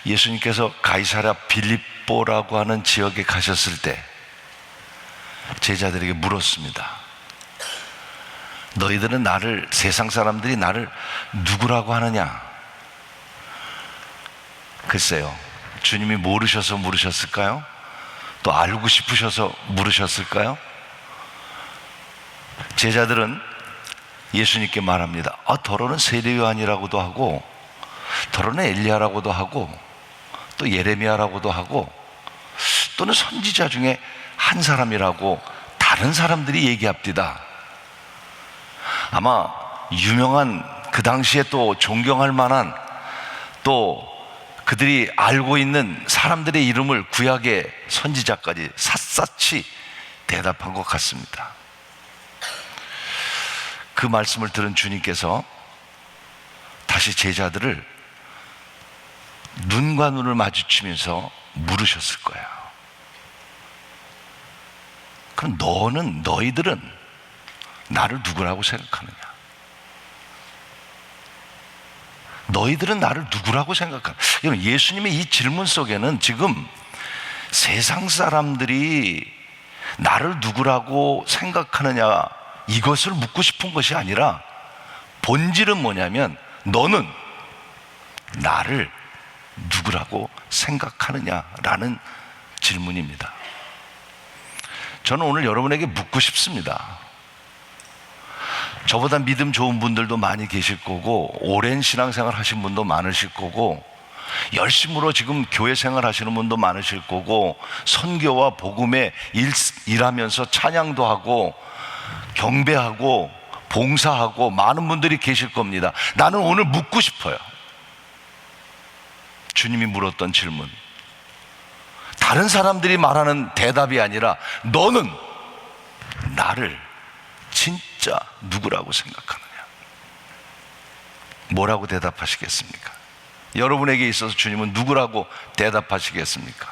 예수님께서 가이사랴 빌립보라고 하는 지역에 가셨을 때 제자들에게 물었습니다. 너희들은 세상 사람들이 나를 누구라고 하느냐? 글쎄요, 주님이 모르셔서 물으셨을까요? 또 알고 싶으셔서 물으셨을까요? 제자들은 예수님께 말합니다. 더러는 세례 요한이라고도 하고, 더러는 엘리야라고도 하고, 또 예레미야라고도 하고, 또는 선지자 중에 한 사람이라고 다른 사람들이 얘기합디다. 아마 유명한, 그 당시에 또 존경할 만한, 또 그들이 알고 있는 사람들의 이름을 구약의 선지자까지 샅샅이 대답한 것 같습니다. 그 말씀을 들은 주님께서 다시 제자들을 눈과 눈을 마주치면서 물으셨을 거예요. 그럼 너희들은 나를 누구라고 생각하느냐? 너희들은 나를 누구라고 생각하느냐? 여러분, 예수님의 이 질문 속에는 지금 세상 사람들이 나를 누구라고 생각하느냐, 이것을 묻고 싶은 것이 아니라 본질은 뭐냐면, 너는 나를 누구라고 생각하느냐라는 질문입니다. 저는 오늘 여러분에게 묻고 싶습니다. 저보다 믿음 좋은 분들도 많이 계실 거고, 오랜 신앙생활 하신 분도 많으실 거고, 열심으로 지금 교회 생활 하시는 분도 많으실 거고, 선교와 복음에 일하면서 찬양도 하고 경배하고 봉사하고 많은 분들이 계실 겁니다. 나는 오늘 묻고 싶어요. 주님이 물었던 질문, 다른 사람들이 말하는 대답이 아니라 너는 나를 진짜 누구라고 생각하느냐? 뭐라고 대답하시겠습니까? 여러분에게 있어서 주님은 누구라고 대답하시겠습니까?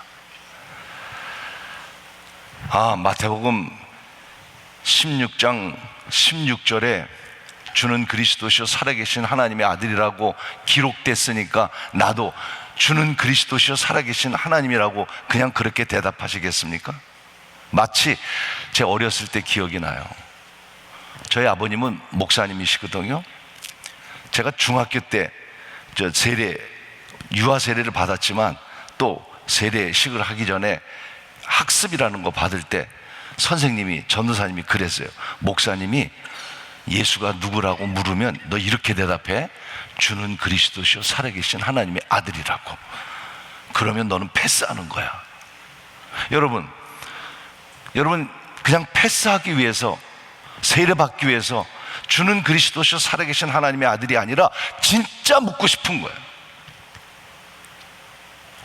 마태복음 16장 16절에 주는 그리스도시요 살아계신 하나님의 아들이라고 기록됐으니까 나도 주는 그리스도시요 살아계신 하나님이라고 그냥 그렇게 대답하시겠습니까? 마치 제 어렸을 때 기억이 나요. 저희 아버님은 목사님이시거든요. 제가 중학교 때 유아 세례를 받았지만 또 세례식을 하기 전에 학습이라는 거 받을 때 선생님이, 전도사님이 그랬어요. 목사님이 예수가 누구라고 물으면 너 이렇게 대답해. 주는 그리스도시요 살아계신 하나님의 아들이라고. 그러면 너는 패스하는 거야. 여러분 그냥 패스하기 위해서, 세례받기 위해서 주는 그리스도시요 살아계신 하나님의 아들이 아니라 진짜 묻고 싶은 거예요.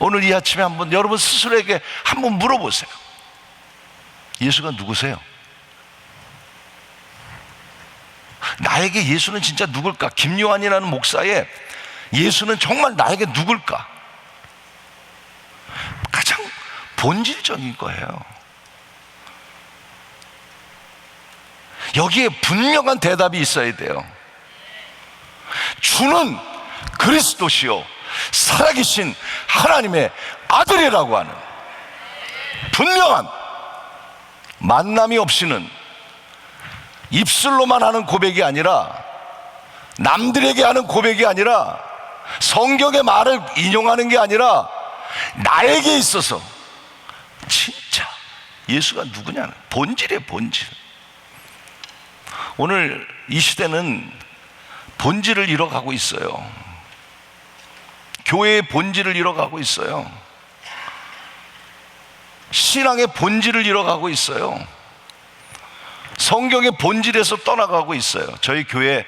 오늘 이 아침에 한번 여러분 스스로에게 한번 물어보세요. 예수가 누구세요? 나에게 예수는 진짜 누굴까? 김요한이라는 목사의 예수는 정말 나에게 누굴까? 가장 본질적인 거예요. 여기에 분명한 대답이 있어야 돼요. 주는 그리스도시요 살아계신 하나님의 아들이라고 하는 분명한, 만남이 없이는 입술로만 하는 고백이 아니라, 남들에게 하는 고백이 아니라, 성경의 말을 인용하는 게 아니라 나에게 있어서 진짜 예수가 누구냐는 본질이에요. 본질. 오늘 이 시대는 본질을 잃어가고 있어요. 교회의 본질을 잃어가고 있어요. 신앙의 본질을 잃어가고 있어요. 성경의 본질에서 떠나가고 있어요. 저희 교회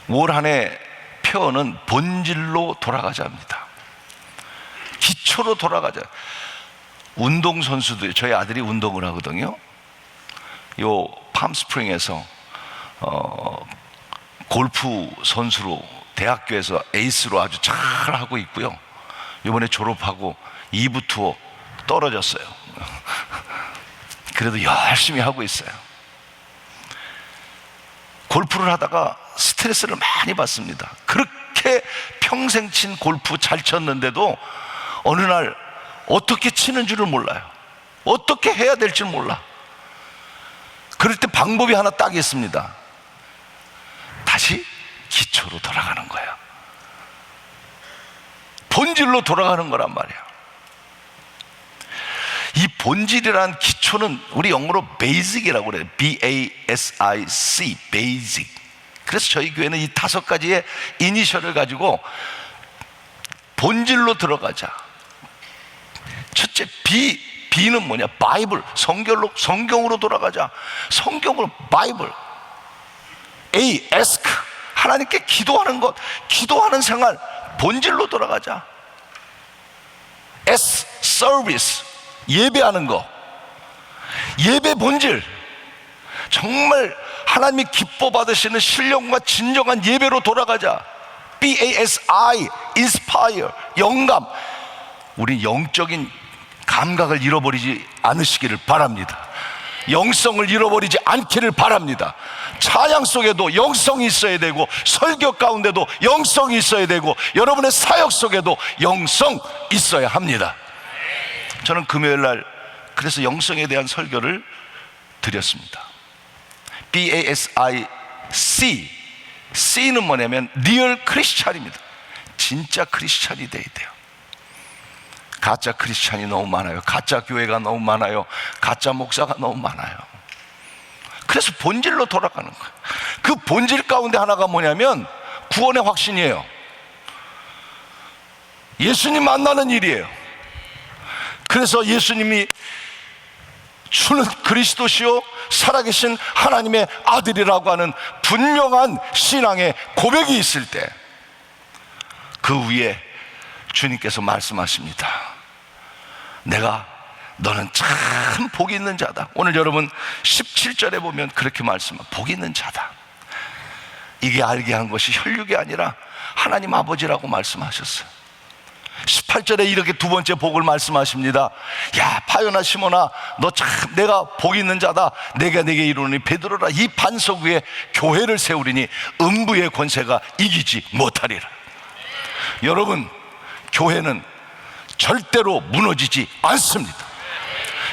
올 한 해 표어는 본질로 돌아가자입니다. 기초로 돌아가자. 운동선수들, 저희 아들이 운동을 하거든요. 요 팜스프링에서 골프 선수로 대학교에서 에이스로 아주 잘 하고 있고요. 이번에 졸업하고 2부 투어 떨어졌어요. 그래도 열심히 하고 있어요. 골프를 하다가 스트레스를 많이 받습니다. 그렇게 그렇게 평생 친 골프 잘 쳤는데도 어느 날 어떻게 치는 줄을 몰라요. 어떻게 해야 될지 몰라. 그럴 때 방법이 하나 딱 있습니다. 다시 기초로 돌아가는 거예요. 본질로 돌아가는 거란 말이에요. 이 본질이라는 기초는 우리 영어로 basic이라고 그래요. B-A-S-I-C, basic. 그래서 저희 교회는 이 5가지의 이니셜을 가지고 본질로 들어가자. 첫째, B는 뭐냐? 바이블, 성경으로 돌아가자. 성경으로, 바이블. A, ask, 하나님께 기도하는 것, 기도하는 생활, 본질로 돌아가자. S, service, 예배하는 거, 예배 본질, 정말 하나님이 기뻐 받으시는 신령과 진정한 예배로 돌아가자. B-A-S-I, inspire, 영감. 우리 영적인 감각을 잃어버리지 않으시기를 바랍니다. 영성을 잃어버리지 않기를 바랍니다. 찬양 속에도 영성이 있어야 되고, 설교 가운데도 영성이 있어야 되고, 여러분의 사역 속에도 영성 있어야 합니다. 저는 금요일날 그래서 영성에 대한 설교를 드렸습니다. B-A-S-I-C, C는 뭐냐면 리얼 크리스찬입니다. 진짜 크리스찬이 돼야 돼요. 가짜 크리스찬이 너무 많아요. 가짜 교회가 너무 많아요. 가짜 목사가 너무 많아요. 그래서 본질로 돌아가는 거예요. 그 본질 가운데 하나가 뭐냐면 구원의 확신이에요. 예수님 만나는 일이에요. 그래서 예수님이 주는 그리스도시요 살아계신 하나님의 아들이라고 하는 분명한 신앙의 고백이 있을 때 그 위에 주님께서 말씀하십니다. 너는 참 복이 있는 자다. 오늘 여러분 17절에 보면 그렇게 말씀합니다. 복이 있는 자다. 이게 알게 한 것이 혈육이 아니라 하나님 아버지라고 말씀하셨어요. 18절에 이렇게 두 번째 복을 말씀하십니다. 야, 파요나 시몬아, 너 참 내가 복 있는 자다. 내가 네게 이루니 베드로라. 이 반석 위에 교회를 세우리니 음부의 권세가 이기지 못하리라. 여러분, 교회는 절대로 무너지지 않습니다.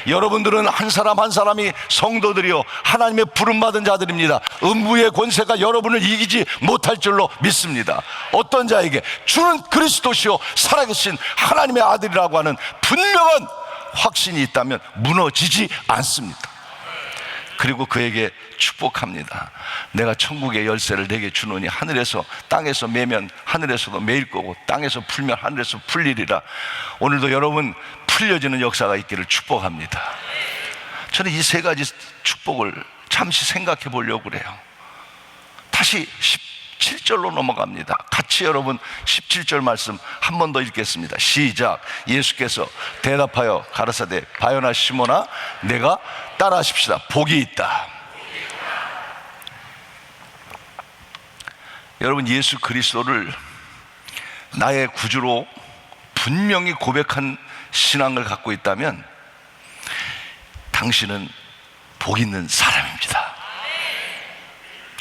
여러분들은 한 사람 한 사람이 성도들이요 하나님의 부름받은 자들입니다. 음부의 권세가 여러분을 이기지 못할 줄로 믿습니다. 어떤 자에게? 주는 그리스도시요 살아계신 하나님의 아들이라고 하는 분명한 확신이 있다면 무너지지 않습니다. 그리고 그에게 축복합니다. 내가 천국의 열쇠를 내게 주노니 하늘에서 땅에서 매면 하늘에서도 매일 거고 땅에서 풀면 하늘에서 풀리리라. 오늘도 여러분 풀려지는 역사가 있기를 축복합니다. 저는 이 3가지 축복을 잠시 생각해 보려고 그래요. 다시 17절로 넘어갑니다. 같이 여러분 17절 말씀 한 번 더 읽겠습니다. 시작. 예수께서 대답하여 가라사대 바요나 시몬아 내가 따라하십시다. 복이 있다. 여러분, 예수 그리스도를 나의 구주로 분명히 고백한 신앙을 갖고 있다면 당신은 복 있는 사람입니다.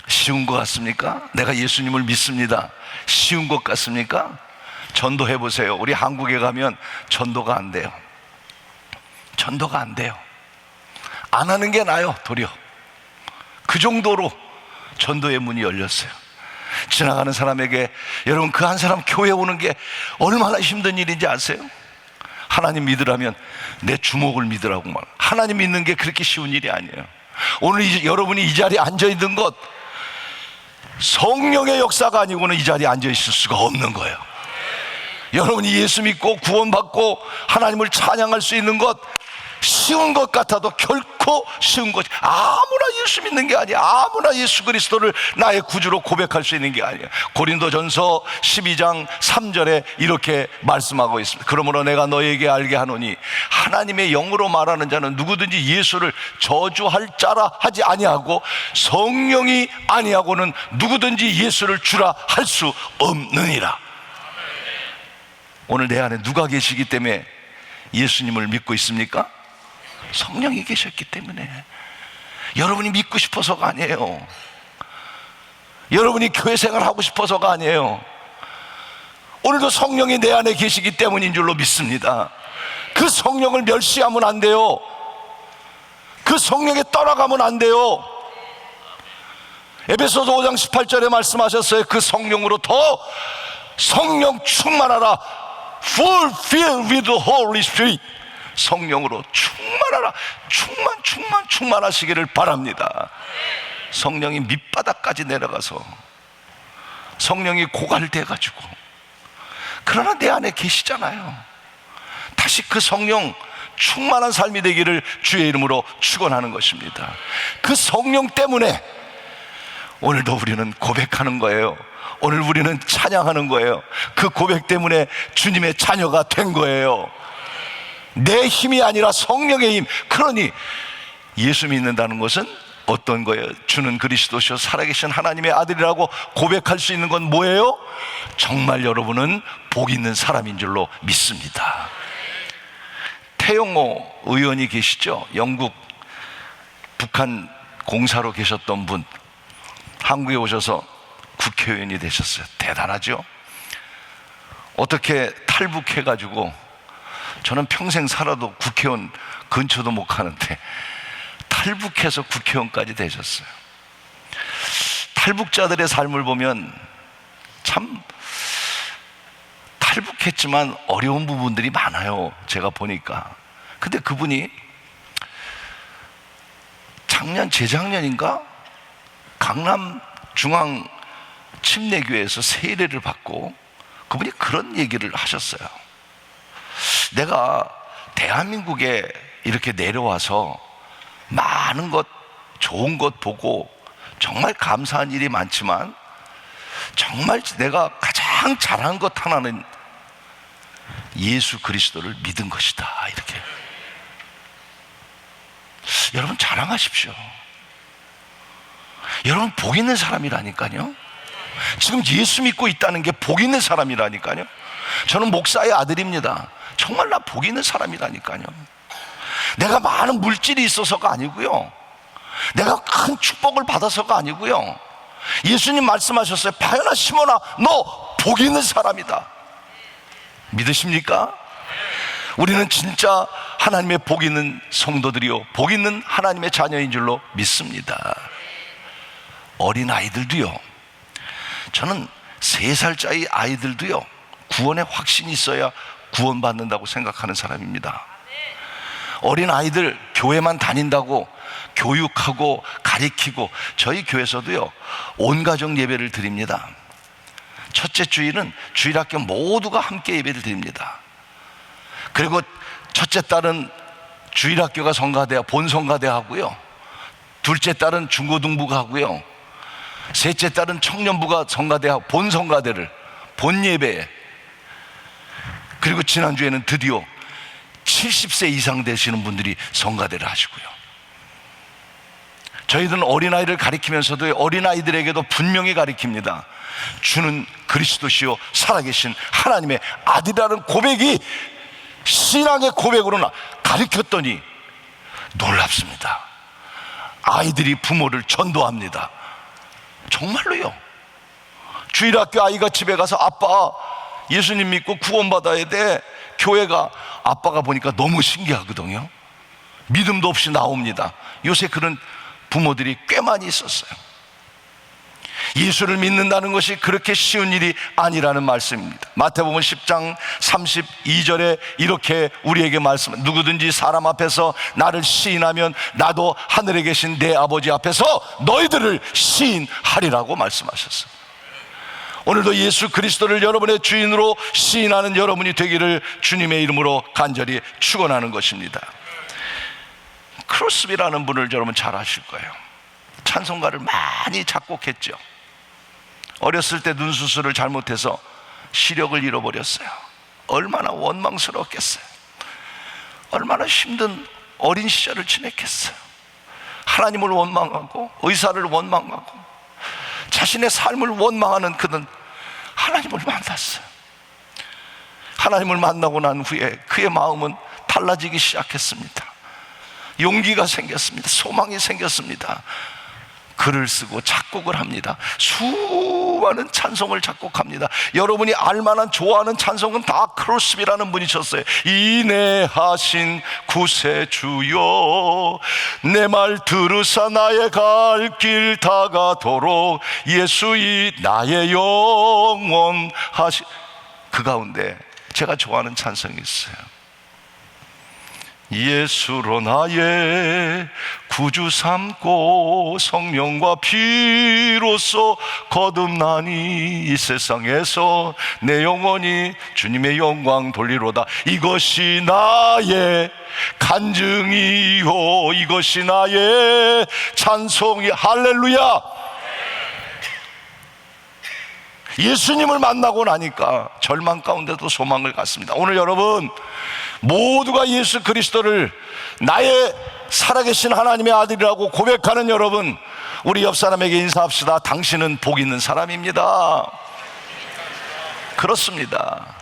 쉬운 것 같습니까? 내가 예수님을 믿습니다. 쉬운 것 같습니까? 전도해 보세요. 우리 한국에 가면 전도가 안 돼요. 전도가 안 돼요. 안 하는 게 나아요. 도리어 그 정도로 전도의 문이 열렸어요. 지나가는 사람에게 여러분 그 한 사람 교회 오는 게 얼마나 힘든 일인지 아세요? 하나님 믿으라면 내 주먹을 믿으라고 말. 하나님 믿는 게 그렇게 쉬운 일이 아니에요. 오늘 여러분이 이 자리에 앉아 있는 것 성령의 역사가 아니고는 이 자리에 앉아 있을 수가 없는 거예요. 여러분이 예수 믿고 구원받고 하나님을 찬양할 수 있는 것 쉬운 것 같아도 결코 쉬운 것이 아무나 예수 믿는 게 아니야. 아무나 예수 그리스도를 나의 구주로 고백할 수 있는 게 아니야. 고린도전서 12장 3절에 이렇게 말씀하고 있습니다. 그러므로 내가 너에게 알게 하노니 하나님의 영으로 말하는 자는 누구든지 예수를 저주할 자라 하지 아니하고 성령이 아니하고는 누구든지 예수를 주라 할 수 없느니라. 오늘 내 안에 누가 계시기 때문에 예수님을 믿고 있습니까? 성령이 계셨기 때문에. 여러분이 믿고 싶어서가 아니에요. 여러분이 교회 생활하고 싶어서가 아니에요. 오늘도 성령이 내 안에 계시기 때문인 줄로 믿습니다. 그 성령을 멸시하면 안 돼요. 그 성령에 떠나가면 안 돼요. 에베소서 5장 18절에 말씀하셨어요. 그 성령으로 더 성령 충만하라. Fulfill with the Holy Spirit. 성령으로 충만하라. 충만하시기를 바랍니다. 성령이 밑바닥까지 내려가서 성령이 고갈돼가지고, 그러나 내 안에 계시잖아요. 다시 그 성령 충만한 삶이 되기를 주의 이름으로 축원하는 것입니다. 그 성령 때문에 오늘도 우리는 고백하는 거예요. 오늘 우리는 찬양하는 거예요. 그 고백 때문에 주님의 자녀가 된 거예요. 내 힘이 아니라 성령의 힘. 그러니 예수 믿는다는 것은 어떤 거예요? 주는 그리스도시요 살아계신 하나님의 아들이라고 고백할 수 있는 건 뭐예요? 정말 여러분은 복 있는 사람인 줄로 믿습니다. 태영호 의원이 계시죠? 영국 북한 공사로 계셨던 분, 한국에 오셔서 국회의원이 되셨어요. 대단하죠? 어떻게 탈북해가지고, 저는 평생 살아도 국회의원 근처도 못 가는데 탈북해서 국회의원까지 되셨어요. 탈북자들의 삶을 보면 참 탈북했지만 어려운 부분들이 많아요. 제가 보니까. 근데 그분이 재작년인가 강남 중앙 침례교회에서 세례를 받고 그분이 그런 얘기를 하셨어요. 내가 대한민국에 이렇게 내려와서 많은 것, 좋은 것 보고 정말 감사한 일이 많지만 정말 내가 가장 잘한 것 하나는 예수 그리스도를 믿은 것이다. 이렇게. 여러분 자랑하십시오. 여러분 복 있는 사람이라니까요. 지금 예수 믿고 있다는 게 복 있는 사람이라니까요. 저는 목사의 아들입니다. 정말 나 복 있는 사람이라니까요. 내가 많은 물질이 있어서가 아니고요, 내가 큰 축복을 받아서가 아니고요, 예수님 말씀하셨어요. 바요나 시몬아, 너 복 있는 사람이다. 믿으십니까? 우리는 진짜 하나님의 복 있는 성도들이요, 복 있는 하나님의 자녀인 줄로 믿습니다. 어린아이들도요, 저는 3살짜리 아이들도요 구원의 확신이 있어야 구원받는다고 생각하는 사람입니다. 어린아이들 교회만 다닌다고 교육하고 가리키고, 저희 교회에서도요 온가족 예배를 드립니다. 첫째 주일은 주일학교 모두가 함께 예배를 드립니다. 그리고 첫째 딸은 주일학교가 성가대, 본성가대 하고요, 둘째 딸은 중고등부가 하고요, 셋째 딸은 청년부가 성가대하고 본성가대를 본예배에, 그리고 지난주에는 드디어 70세 이상 되시는 분들이 성가대를 하시고요. 저희들은 어린아이를 가리키면서도 어린아이들에게도 분명히 가리킵니다. 주는 그리스도시요 살아계신 하나님의 아들이라는 고백이 신앙의 고백으로 가르쳤더니 놀랍습니다. 아이들이 부모를 전도합니다. 정말로요. 주일학교 아이가 집에 가서 아빠 예수님 믿고 구원받아야 돼, 교회가, 아빠가 보니까 너무 신기하거든요. 믿음도 없이 나옵니다. 요새 그런 부모들이 꽤 많이 있었어요. 예수를 믿는다는 것이 그렇게 쉬운 일이 아니라는 말씀입니다. 마태복음 10장 32절에 이렇게 우리에게 말씀, 누구든지 사람 앞에서 나를 시인하면 나도 하늘에 계신 내 아버지 앞에서 너희들을 시인하리라고 말씀하셨어요. 오늘도 예수 그리스도를 여러분의 주인으로 시인하는 여러분이 되기를 주님의 이름으로 간절히 축원하는 것입니다. 크로스비라는 분을 여러분 잘 아실 거예요. 찬송가를 많이 작곡했죠. 어렸을 때 눈 수술을 잘못해서 시력을 잃어버렸어요. 얼마나 원망스러웠겠어요. 얼마나 힘든 어린 시절을 지냈겠어요. 하나님을 원망하고 의사를 원망하고 자신의 삶을 원망하는 그는 하나님을 만났어요. 하나님을 만나고 난 후에 그의 마음은 달라지기 시작했습니다. 용기가 생겼습니다. 소망이 생겼습니다. 글을 쓰고 작곡을 합니다. 수많은 찬송을 작곡합니다. 여러분이 알만한 좋아하는 찬송은 다 크로스비라는 분이 쳤어요. 인내하신 구세주여 내 말 들으사 나의 갈 길 다가도록 예수이 나의 영원 하시. 그 가운데 제가 좋아하는 찬송이 있어요. 예수로 나의 구주 삼고 성령과 피로써 거듭나니 이 세상에서 내 영혼이 주님의 영광 돌리로다. 이것이 나의 간증이요 이것이 나의 찬송이. 할렐루야. 예수님을 만나고 나니까 절망 가운데도 소망을 갖습니다. 오늘 여러분 모두가 예수 그리스도를 나의 살아계신 하나님의 아들이라고 고백하는 여러분, 우리 옆 사람에게 인사합시다. 당신은 복 있는 사람입니다. 그렇습니다.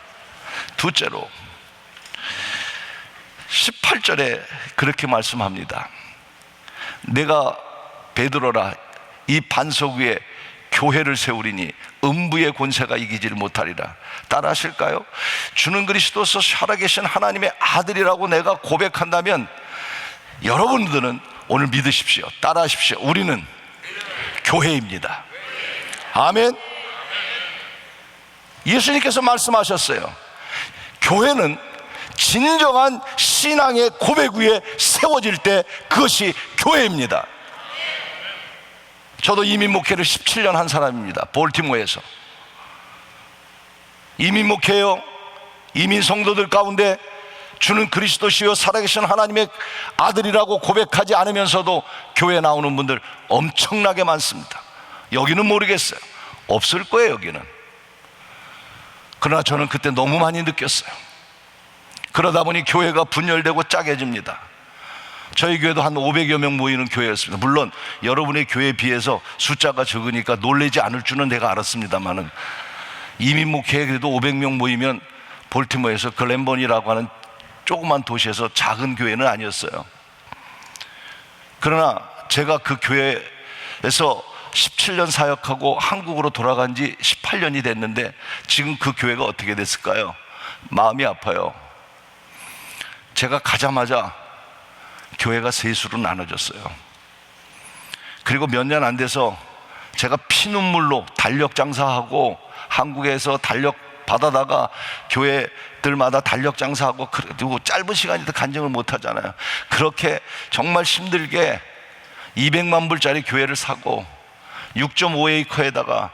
둘째로 18절에 그렇게 말씀합니다. 내가 베드로라 이 반석 위에 교회를 세우리니 음부의 권세가 이기지를 못하리라. 따라 하실까요? 주는 그리스도서 살아계신 하나님의 아들이라고 내가 고백한다면 여러분들은 오늘 믿으십시오. 따라 하십시오. 우리는 교회입니다. 아멘. 예수님께서 말씀하셨어요. 교회는 진정한 신앙의 고백 위에 세워질 때 그것이 교회입니다. 저도 이민 목회를 17년 한 사람입니다. 볼티모어에서 이민 목회요. 이민 성도들 가운데 주는 그리스도시요 살아계신 하나님의 아들이라고 고백하지 않으면서도 교회에 나오는 분들 엄청나게 많습니다. 여기는 모르겠어요. 없을 거예요 여기는. 그러나 저는 그때 너무 많이 느꼈어요. 그러다 보니 교회가 분열되고 짜개집니다. 저희 교회도 한 500여 명 모이는 교회였습니다. 물론 여러분의 교회에 비해서 숫자가 적으니까 놀라지 않을 줄은 내가 알았습니다만은 이민 목회에 그래도 500명 모이면 볼티모어에서 글랜번이라고 하는 조그만 도시에서 작은 교회는 아니었어요. 그러나 제가 그 교회에서 17년 사역하고 한국으로 돌아간 지 18년이 됐는데 지금 그 교회가 어떻게 됐을까요? 마음이 아파요. 제가 가자마자 교회가 셋으로 나눠졌어요. 그리고 몇 년 안 돼서 제가 피눈물로 달력 장사하고 한국에서 달력 받아다가 교회들마다 달력 장사하고 그리고 짧은 시간에도 간증을 못 하잖아요. 그렇게 정말 힘들게 200만 불짜리 교회를 사고 6.5에이커에다가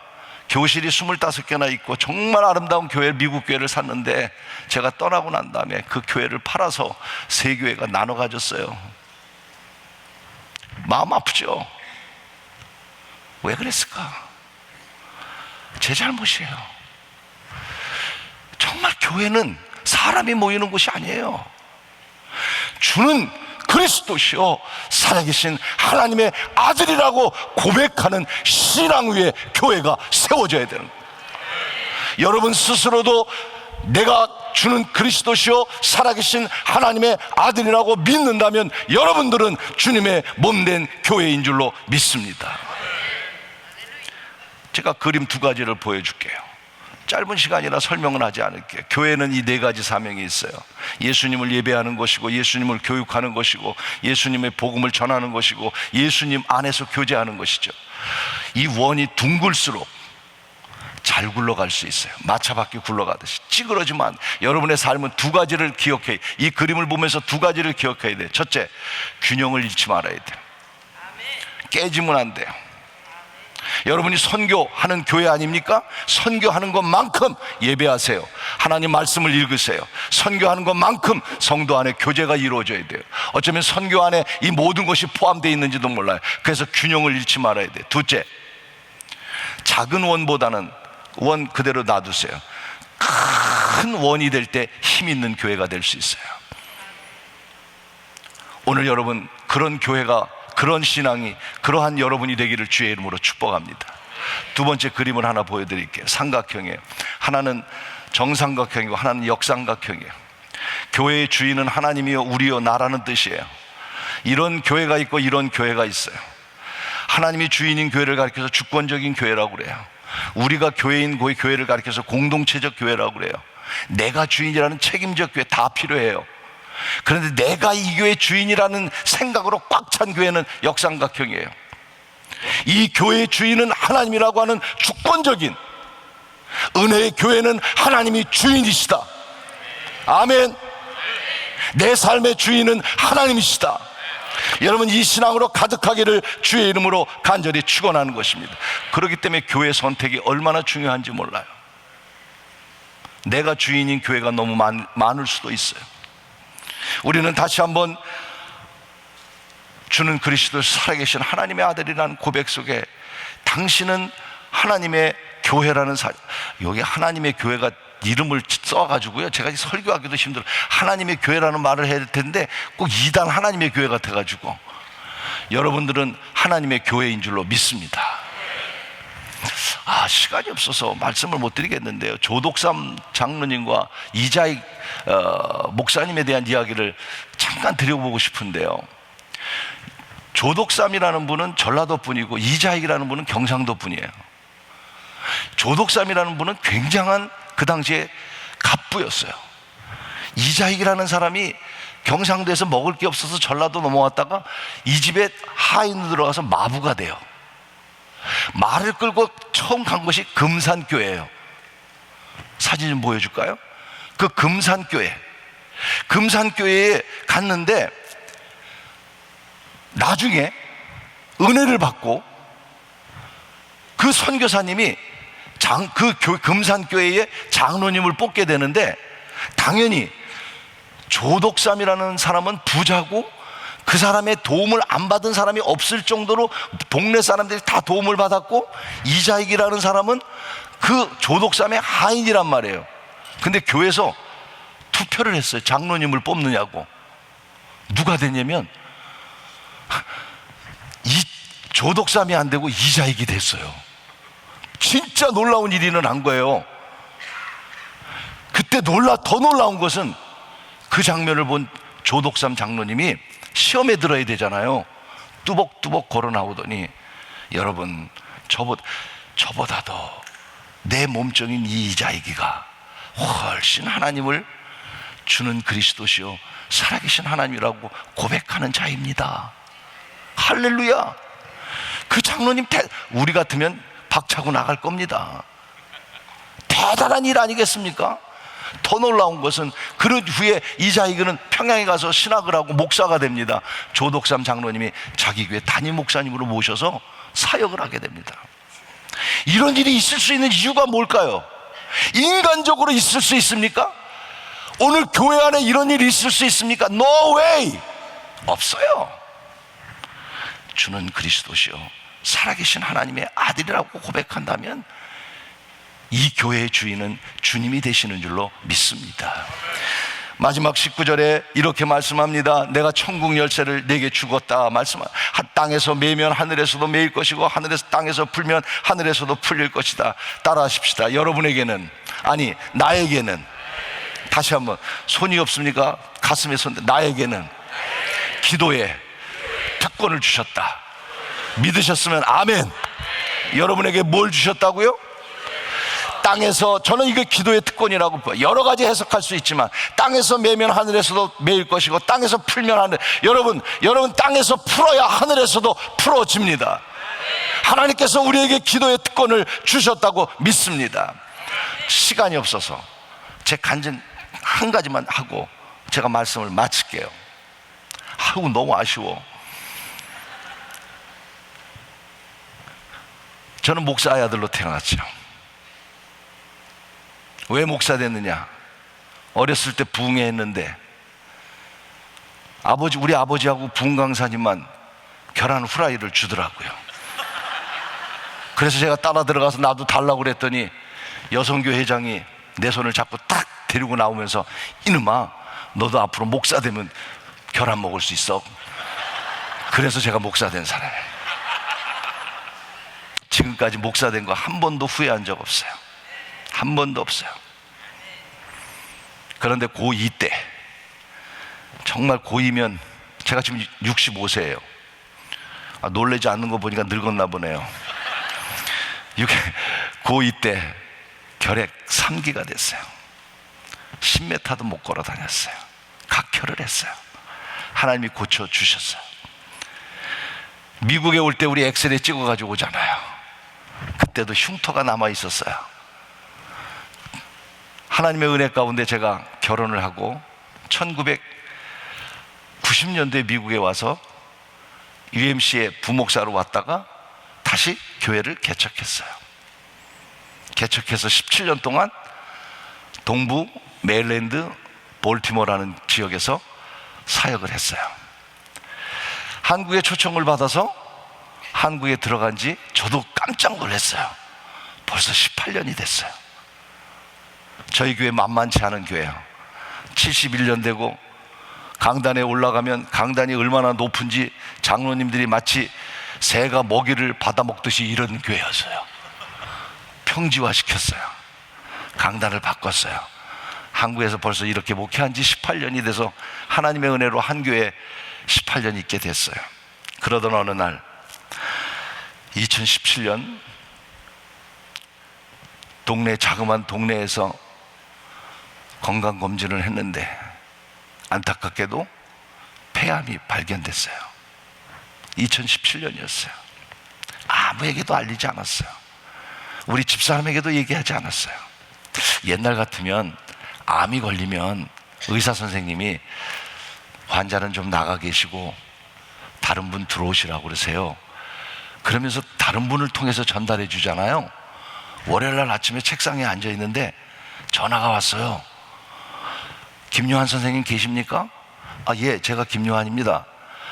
교실이 25개나 있고 정말 아름다운 교회, 미국 교회를 샀는데 제가 떠나고 난 다음에 그 교회를 팔아서 세 교회가 나눠 가졌어요. 마음 아프죠? 왜 그랬을까? 제 잘못이에요. 정말 교회는 사람이 모이는 곳이 아니에요. 주는 그리스도시요 살아계신 하나님의 아들이라고 고백하는 신앙 위에 교회가 세워져야 되는 거예요. 여러분 스스로도 내가 주는 그리스도시요 살아계신 하나님의 아들이라고 믿는다면 여러분들은 주님의 몸된 교회인 줄로 믿습니다. 제가 그림 두 가지를 보여줄게요. 짧은 시간이라 설명은 하지 않을게요. 교회는 이 네 가지 사명이 있어요. 예수님을 예배하는 것이고, 예수님을 교육하는 것이고, 예수님의 복음을 전하는 것이고, 예수님 안에서 교제하는 것이죠. 이 원이 둥글수록 잘 굴러갈 수 있어요. 마차바퀴 굴러가듯이 찌그러지만 여러분의 삶은 두 가지를 기억해. 이 그림을 보면서 두 가지를 기억해야 돼요. 첫째, 균형을 잃지 말아야 돼요. 깨지면 안 돼요. 여러분이 선교하는 교회 아닙니까? 선교하는 것만큼 예배하세요. 하나님 말씀을 읽으세요. 선교하는 것만큼 성도 안에 교제가 이루어져야 돼요. 어쩌면 선교 안에 이 모든 것이 포함되어 있는지도 몰라요. 그래서 균형을 잃지 말아야 돼요. 둘째, 작은 원보다는 원 그대로 놔두세요. 큰 원이 될 때 힘 있는 교회가 될 수 있어요. 오늘 여러분 그런 교회가, 그런 신앙이, 그러한 여러분이 되기를 주의 이름으로 축복합니다. 두 번째 그림을 하나 보여드릴게요. 삼각형이에요. 하나는 정삼각형이고 하나는 역삼각형이에요. 교회의 주인은 하나님이요 우리요 나라는 뜻이에요. 이런 교회가 있고 이런 교회가 있어요. 하나님이 주인인 교회를 가리켜서 주권적인 교회라고 그래요. 우리가 교회인 교회를 가리켜서 공동체적 교회라고 그래요. 내가 주인이라는 책임적 교회 다 필요해요. 그런데 내가 이 교회의 주인이라는 생각으로 꽉 찬 교회는 역삼각형이에요. 이 교회의 주인은 하나님이라고 하는 주권적인 은혜의 교회는 하나님이 주인이시다. 아멘. 내 삶의 주인은 하나님이시다. 여러분, 이 신앙으로 가득하기를 주의 이름으로 간절히 축원하는 것입니다. 그렇기 때문에 교회 선택이 얼마나 중요한지 몰라요. 내가 주인인 교회가 너무 많을 수도 있어요. 우리는 다시 한번 주는 그리스도 살아계신 하나님의 아들이라는 고백 속에 당신은 하나님의 교회라는 여기 하나님의 교회가 이름을 써가지고요, 제가 설교하기도 힘들어요. 하나님의 교회라는 말을 해야 될 텐데 꼭 이단 하나님의 교회 같아가지고, 여러분들은 하나님의 교회인 줄로 믿습니다. 시간이 없어서 말씀을 못 드리겠는데요, 조독삼 장로님과 이자익 목사님에 대한 이야기를 잠깐 드려보고 싶은데요, 조독삼이라는 분은 전라도 분이고 이자익이라는 분은 경상도 분이에요. 조독삼이라는 분은 굉장한 그 당시에 갑부였어요. 이자익이라는 사람이 경상도에서 먹을 게 없어서 전라도 넘어왔다가 이 집에 하인으로 들어가서 마부가 돼요. 말을 끌고 처음 간 것이 금산교회예요. 사진 좀 보여줄까요? 그 금산교회에 갔는데 나중에 은혜를 받고 그 선교사님이 금산교회의 장로님을 뽑게 되는데, 당연히 조독삼이라는 사람은 부자고 그 사람의 도움을 안 받은 사람이 없을 정도로 동네 사람들이 다 도움을 받았고, 이자익이라는 사람은 그 조독삼의 하인이란 말이에요. 근데 교회에서 투표를 했어요. 장로님을 뽑느냐고. 누가 됐냐면 이 조독삼이 안 되고 이자익이 됐어요. 진짜 놀라운 일이 일어난 거예요. 그때 더 놀라운 것은 그 장면을 본 조독삼 장로님이 시험에 들어야 되잖아요. 뚜벅뚜벅 걸어 나오더니, 여러분, 저보다도 내 몸종인 이 이자익이가 훨씬 하나님을 주는 그리스도시요 살아계신 하나님이라고 고백하는 자입니다. 할렐루야. 그 장로님 우리 같으면 박차고 나갈 겁니다. 대단한 일 아니겠습니까? 더 놀라운 것은 그 후에 이자익은 평양에 가서 신학을 하고 목사가 됩니다. 조독삼 장로님이 자기 교회 담임 목사님으로 모셔서 사역을 하게 됩니다. 이런 일이 있을 수 있는 이유가 뭘까요? 인간적으로 있을 수 있습니까? 오늘 교회 안에 이런 일이 있을 수 있습니까? No way! 없어요. 주는 그리스도시요 살아계신 하나님의 아들이라고 고백한다면 이 교회의 주인은 주님이 되시는 줄로 믿습니다. 마지막 19절에 이렇게 말씀합니다. 내가 천국 열쇠를 내게 주었다. 땅에서 매면 하늘에서도 매일 것이고 하늘에서 땅에서 풀면 하늘에서도 풀릴 것이다. 따라하십시다. 여러분에게는, 아니 나에게는, 다시 한번, 손이 없습니까? 가슴에 손. 나에게는 기도의 특권을 주셨다. 믿으셨으면 아멘. 여러분에게 뭘 주셨다고요? 땅에서, 저는 이게 기도의 특권이라고 봐요. 여러 가지 해석할 수 있지만, 땅에서 매면 하늘에서도 매일 것이고 땅에서 풀면 하늘. 여러분 땅에서 풀어야 하늘에서도 풀어집니다. 하나님께서 우리에게 기도의 특권을 주셨다고 믿습니다. 시간이 없어서 제 간증 한 가지만 하고 제가 말씀을 마칠게요. 너무 아쉬워. 저는 목사의 아들로 태어났죠. 왜 목사 됐느냐? 어렸을 때 부흥회했는데 우리 아버지하고 부흥 강사님만 계란 후라이를 주더라고요. 그래서 제가 따라 들어가서 나도 달라고 그랬더니 여성교회 회장이 내 손을 잡고 딱 데리고 나오면서, 이놈아, 너도 앞으로 목사 되면 계란 먹을 수 있어. 그래서 제가 목사 된 사람이에요. 지금까지 목사 된 거 한 번도 후회한 적 없어요. 한 번도 없어요. 그런데 고2 때, 정말 고2면, 제가 지금 65세예요. 놀라지 않는 거 보니까 늙었나 보네요. 고2 때 결핵 3기가 됐어요. 10m도 못 걸어 다녔어요. 각혈을 했어요. 하나님이 고쳐주셨어요. 미국에 올 때 우리 엑스레이 찍어가지고 오잖아요. 그때도 흉터가 남아 있었어요. 하나님의 은혜 가운데 제가 결혼을 하고 1990년도에 미국에 와서 UMC의 부목사로 왔다가 다시 교회를 개척했어요. 개척해서 17년 동안 동부 메릴랜드 볼티모어라는 지역에서 사역을 했어요. 한국에 초청을 받아서 한국에 들어간 지 저도 깜짝 놀랐어요. 벌써 18년이 됐어요. 저희 교회 만만치 않은 교회예요. 71년 되고 강단에 올라가면 강단이 얼마나 높은지 장로님들이 마치 새가 먹이를 받아먹듯이 이런 교회였어요. 평지화시켰어요. 강단을 바꿨어요. 한국에서 벌써 이렇게 목회한 지 18년이 돼서 하나님의 은혜로 한 교회에 18년 있게 됐어요. 그러던 어느 날 2017년 자그마한 동네에서 건강검진을 했는데 안타깝게도 폐암이 발견됐어요. 2017년이었어요. 아무에게도 알리지 않았어요. 우리 집사람에게도 얘기하지 않았어요. 옛날 같으면 암이 걸리면 의사 선생님이 환자는 좀 나가 계시고 다른 분 들어오시라고 그러세요. 그러면서 다른 분을 통해서 전달해 주잖아요. 월요일날 아침에 책상에 앉아 있는데 전화가 왔어요. 김요한 선생님 계십니까? 예, 제가 김요한입니다.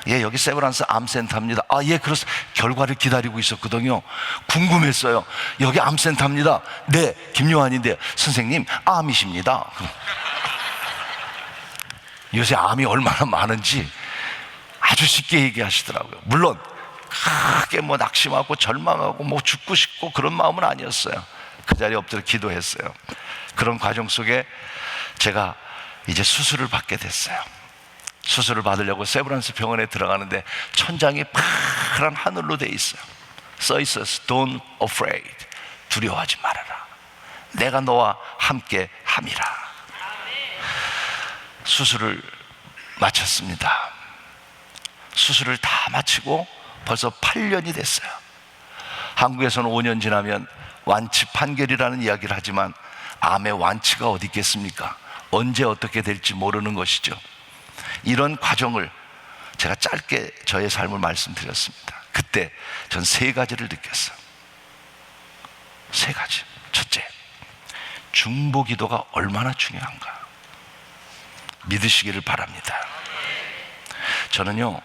예, 여기 세브란스 암센터입니다. 예, 그래서 결과를 기다리고 있었거든요. 궁금했어요. 여기 암센터입니다. 네, 김요한인데요. 선생님, 암이십니다. 요새 암이 얼마나 많은지 아주 쉽게 얘기하시더라고요. 물론 크게 낙심하고 절망하고 죽고 싶고 그런 마음은 아니었어요. 그 자리에 엎드려 기도했어요. 그런 과정 속에 제가 이제 수술을 받게 됐어요. 수술을 받으려고 세브란스 병원에 들어가는데 천장이 파란 하늘로 돼 있어요. 써 있어요. Don't afraid. 두려워하지 말아라. 내가 너와 함께 함이라. 수술을 마쳤습니다. 수술을 다 마치고 벌써 8년이 됐어요. 한국에서는 5년 지나면 완치 판결이라는 이야기를 하지만 암의 완치가 어디 있겠습니까? 언제 어떻게 될지 모르는 것이죠. 이런 과정을 제가 짧게 저의 삶을 말씀드렸습니다. 그때 전 3가지를 느꼈어요. 3가지. 첫째, 중보기도가 얼마나 중요한가 믿으시기를 바랍니다. 저는요,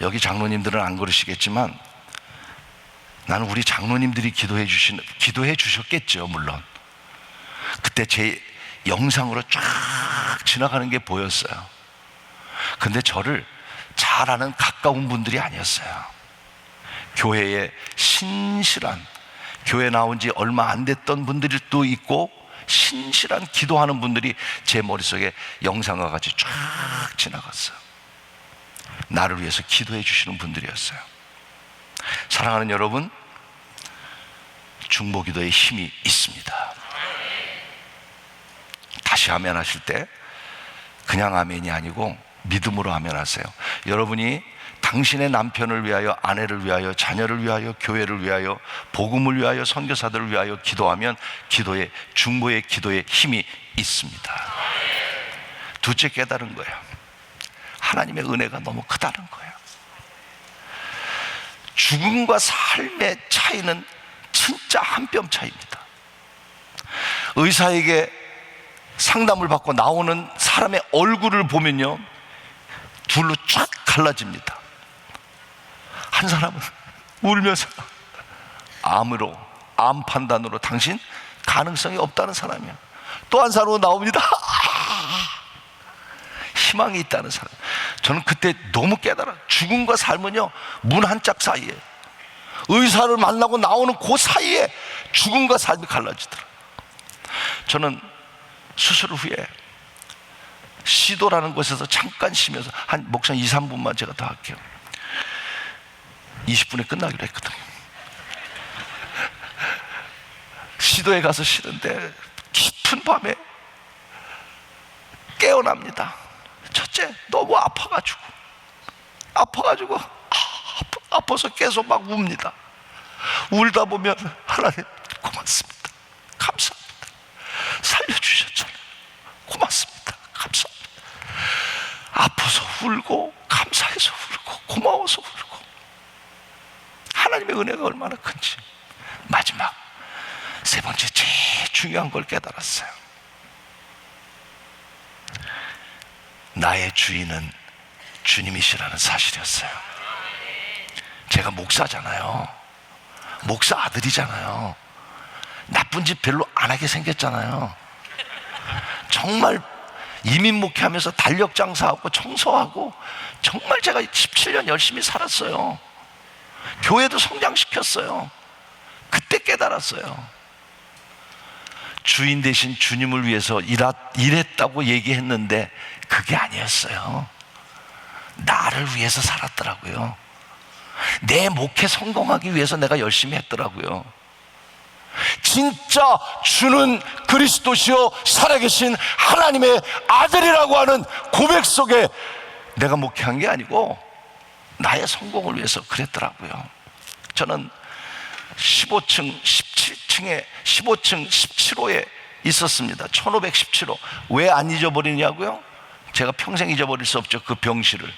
여기 장로님들은 안 그러시겠지만 나는 우리 장로님들이 기도해 주셨겠죠. 물론 그때 제 영상으로 쫙 지나가는 게 보였어요. 근데 저를 잘 아는 가까운 분들이 아니었어요. 교회에 신실한, 교회 나온 지 얼마 안 됐던 분들도 있고 신실한 기도하는 분들이 제 머릿속에 영상과 같이 쫙 지나갔어요. 나를 위해서 기도해 주시는 분들이었어요. 사랑하는 여러분, 중보기도의 힘이 있습니다. 다시 아멘 하실 때 그냥 아멘이 아니고 믿음으로 아멘 하세요. 여러분이 당신의 남편을 위하여, 아내를 위하여, 자녀를 위하여, 교회를 위하여, 복음을 위하여, 선교사들을 위하여 기도하면 중보의 기도에 힘이 있습니다. 둘째 깨달은 거예요. 하나님의 은혜가 너무 크다는 거예요. 죽음과 삶의 차이는 진짜 한 뼘 차이입니다. 의사에게 상담을 받고 나오는 사람의 얼굴을 보면요, 둘로 쫙 갈라집니다. 한 사람은 울면서 암 판단으로 당신 가능성이 없다는 사람이야. 또 한 사람은 나옵니다. 희망이 있다는 사람. 저는 그때 너무 깨달아. 죽음과 삶은요, 문 한 짝 사이에, 의사를 만나고 나오는 그 사이에 죽음과 삶이 갈라지더라. 저는 수술 후에 시도라는 곳에서 잠깐 쉬면서 한 목사 2, 3분만 제가 더 할게요. 20분에 끝나기로 했거든요. 시도에 가서 쉬는데 깊은 밤에 깨어납니다. 첫째, 너무 아파가지고 아파서 계속 막 웁니다. 울다 보면 하나님 고맙습니다, 감사합니다, 살려주셨잖아요, 고맙습니다, 감사합니다. 아파서 울고 감사해서 울고 고마워서 울고 하나님의 은혜가 얼마나 큰지. 마지막 세 번째 제일 중요한 걸 깨달았어요. 나의 주인은 주님이시라는 사실이었어요. 제가 목사잖아요. 목사 아들이잖아요. 나쁜 짓 별로 안 하게 생겼잖아요. 정말 이민 목회하면서 달력 장사하고 청소하고 정말 제가 17년 열심히 살았어요. 교회도 성장시켰어요. 그때 깨달았어요. 주인 대신 주님을 위해서 일했다고 얘기했는데 그게 아니었어요. 나를 위해서 살았더라고요. 내 목회 성공하기 위해서 내가 열심히 했더라고요. 진짜 주는 그리스도시요 살아계신 하나님의 아들이라고 하는 고백 속에 내가 목회한 게 아니고 나의 성공을 위해서 그랬더라고요. 저는 15층 17호에 있었습니다. 1517호. 왜 안 잊어버리냐고요? 제가 평생 잊어버릴 수 없죠, 그 병실을.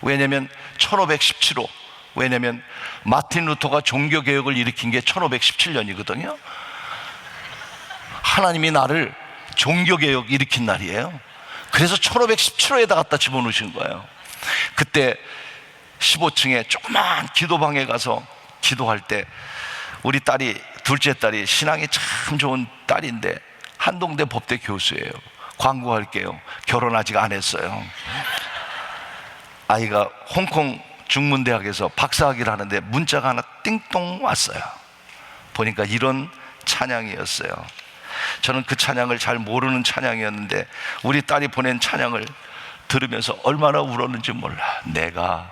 왜냐면 1517호, 왜냐면 마틴 루터가 종교개혁을 일으킨 게 1517년이거든요 하나님이 나를 종교개혁 일으킨 날이에요. 그래서 1517호에다 갖다 집어넣으신 거예요. 그때 15층에 조그만 기도방에 가서 기도할 때 우리 둘째 딸이 신앙이 참 좋은 딸인데 한동대 법대 교수예요. 광고할게요. 결혼 아직 안 했어요. 아이가 홍콩 중문대학에서 박사학위를 하는데 문자가 하나 띵동 왔어요. 보니까 이런 찬양이었어요. 저는 그 찬양을 잘 모르는 찬양이었는데 우리 딸이 보낸 찬양을 들으면서 얼마나 울었는지 몰라. 내가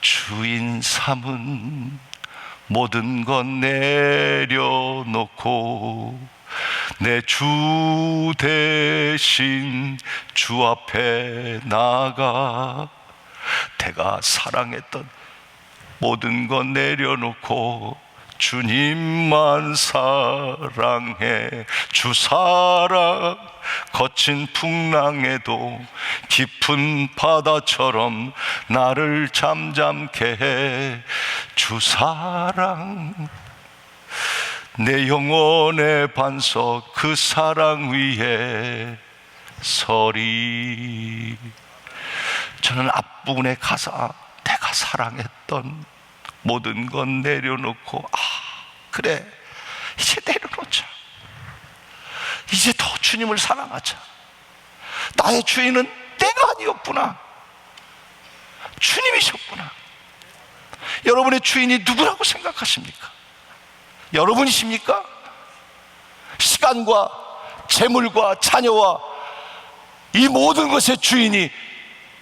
주인 삼은 모든 건 내려놓고 내 주 대신 주 앞에 나가 내가 사랑했던 모든 건 내려놓고 주님만 사랑해. 주 사랑 거친 풍랑에도 깊은 바다처럼 나를 잠잠케 해. 주 사랑 내 영혼의 반석 그 사랑 위에 서리. 저는 앞부분에 가사 내가 사랑했던 모든 건 내려놓고 그래 이제 내려놓자. 이제 더 주님을 사랑하자. 나의 주인은 내가 아니었구나. 주님이셨구나. 여러분의 주인이 누구라고 생각하십니까? 여러분이십니까? 시간과 재물과 자녀와 이 모든 것의 주인이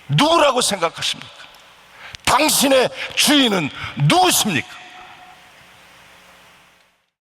누구라고 생각하십니까? 당신의 주인은 누구십니까?